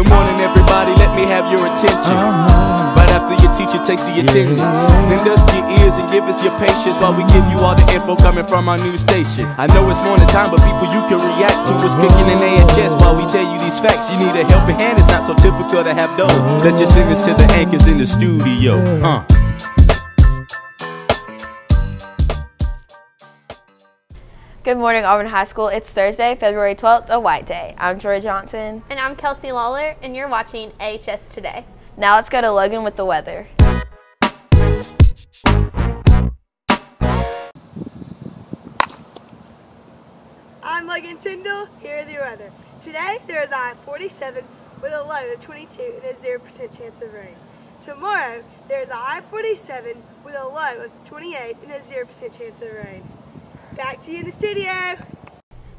Good morning everybody, let me have your attention. Right after your teacher takes the attendance, then dust your ears and give us your patience while we give you all the info coming from our new station. I know it's morning time, but people you can react to what's cooking in AHS while we tell you these facts. You need a helping hand, it's not so typical to have those. Let's just sing this to the anchors in the studio. Good morning, Auburn High School. It's Thursday, February 12th, a white day. I'm Joy Johnson. And I'm Kelsey Lawler, and you're watching AHS Today. Now let's go to Logan with the weather. I'm Logan Tyndall, here is your weather. Today, there is a high of 47 with a low of 22 and a 0% chance of rain. Tomorrow, there is a high of 47 with a low of 28 and a 0% chance of rain. Back to you in the studio.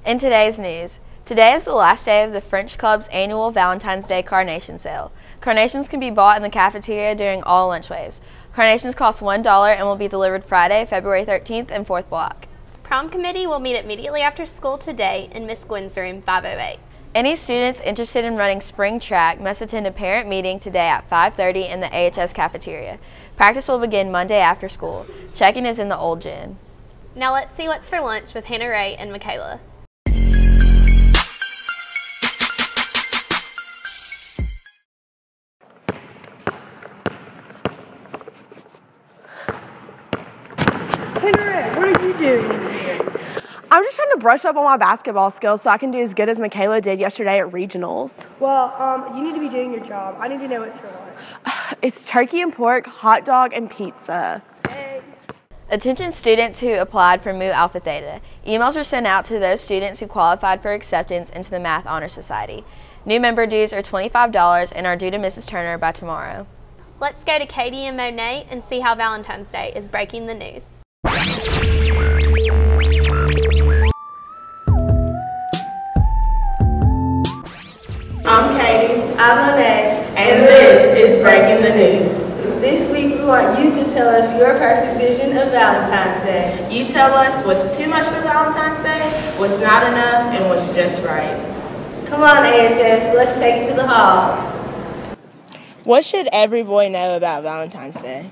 In today's news, today is the last day of the French Club's annual Valentine's Day carnation sale. Carnations can be bought in the cafeteria during all lunch waves. Carnations cost $1 and will be delivered Friday, February 13th in 4th Block. Prom committee will meet immediately after school today in Miss Gwynn's room 508. Any students interested in running spring track must attend a parent meeting today at 5:30 in the AHS cafeteria. Practice will begin Monday after school. Check-in is in the old gym. Now let's see what's for lunch with Hannah Ray and Michaela. Hannah Ray, what are you doing here? I'm just trying to brush up on my basketball skills so I can do as good as Michaela did yesterday at regionals. Well, you need to be doing your job. I need to know what's for lunch. It's turkey and pork, hot dog, and pizza. Thanks. Attention students who applied for Mu Alpha Theta. Emails were sent out to those students who qualified for acceptance into the Math Honor Society. New member dues are $25 and are due to Mrs. Turner by tomorrow. Let's go to Katie and Monet and see how Valentine's Day is breaking the news. I'm Katie. I'm Monet. And this is Breaking the News. This week we want you to tell us your perfect vision of Valentine's Day. You tell us what's too much for Valentine's Day, what's not enough, and what's just right. Come on, AHS, let's take it to the halls. What should every boy know about Valentine's Day?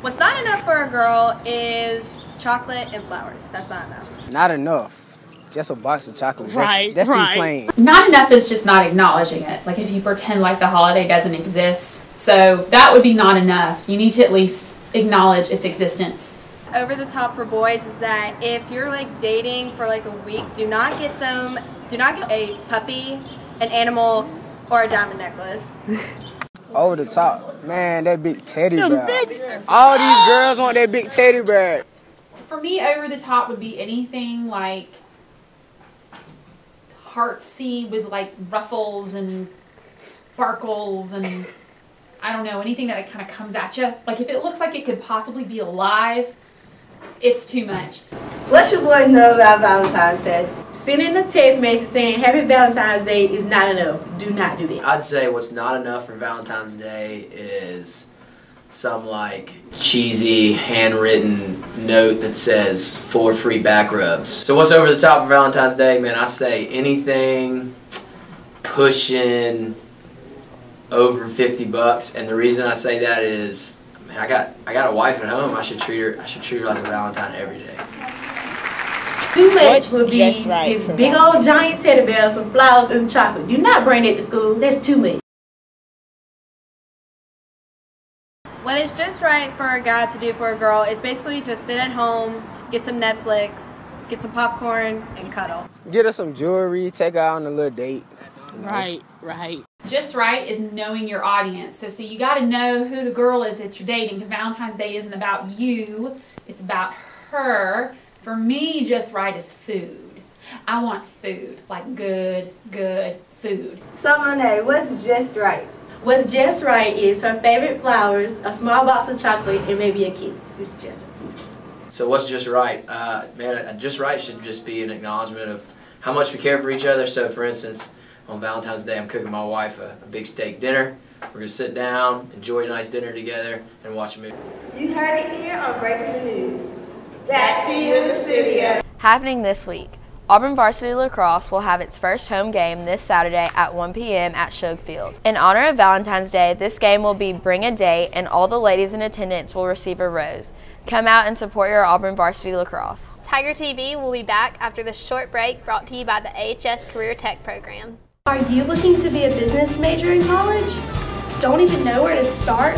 What's not enough for a girl is chocolate and flowers. That's not enough. Not enough. Just a box of chocolates. Right, that's too plain. Not enough is just not acknowledging it. Like if you pretend like the holiday doesn't exist. So that would be not enough. You need to at least acknowledge its existence. Over the top for boys is that if you're like dating for like a week, do not get a puppy, an animal, or a diamond necklace. Over the top. Man, that big teddy bear. All these girls want that big teddy bear. For me, over the top would be anything like heartsy with like ruffles and sparkles and I don't know, anything that kind of comes at you. Like if it looks like it could possibly be alive, it's too much. What should boys know about Valentine's Day? Sending a text message saying Happy Valentine's Day is not enough. Do not do that. I'd say what's not enough for Valentine's Day is some like cheesy handwritten note that says 4 free back rubs. So what's over the top for Valentine's Day? Man, I say anything pushing over $50, and the reason I say that is, man, I got a wife at home. I should treat her like a Valentine every day. Too much would be this big old giant teddy bear, some flowers, and chocolate. Do not bring it to school. That's too much. What is just right for a guy to do for a girl is basically just sit at home, get some Netflix, get some popcorn, and cuddle. Get her some jewelry, take her out on a little date. You know? Right. Just right is knowing your audience. So you got to know who the girl is that you're dating, because Valentine's Day isn't about you, it's about her. For me, just right is food. I want food, like good food. So Monet, what's just right? What's just right is her favorite flowers, a small box of chocolate, and maybe a kiss. It's just right. So what's just right? Man, just right should just be an acknowledgement of how much we care for each other. So for instance, on Valentine's Day, I'm cooking my wife a big steak dinner. We're going to sit down, enjoy a nice dinner together, and watch a movie. You heard it here on Breaking the News. Back to you in the studio. Happening this week. Auburn varsity lacrosse will have its first home game this Saturday at 1 p.m. at Shug Field. In honor of Valentine's Day, this game will be Bring a Date, and all the ladies in attendance will receive a rose. Come out and support your Auburn varsity lacrosse. Tiger TV will be back after this short break, brought to you by the AHS Career Tech program. Are you looking to be a business major in college? Don't even know where to start?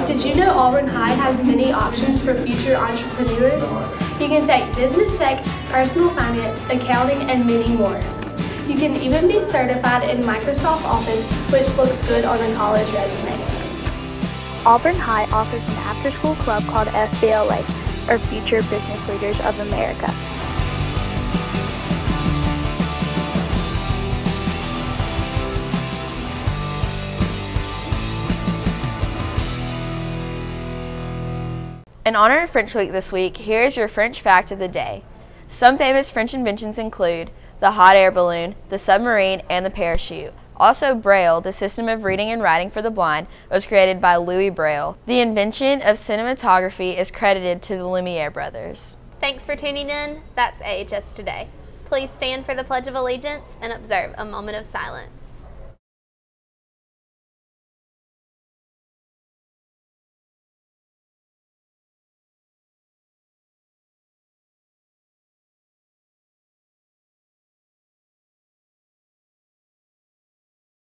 Did you know Auburn High has many options for future entrepreneurs? You can take business tech, personal finance, accounting, and many more. You can even be certified in Microsoft Office, which looks good on a college resume. Auburn High offers an after-school club called FBLA, or Future Business Leaders of America. In honor of French Week this week, here is your French fact of the day. Some famous French inventions include the hot air balloon, the submarine, and the parachute. Also, Braille, the system of reading and writing for the blind, was created by Louis Braille. The invention of cinematography is credited to the Lumiere brothers. Thanks for tuning in. That's AHS Today. Please stand for the Pledge of Allegiance and observe a moment of silence.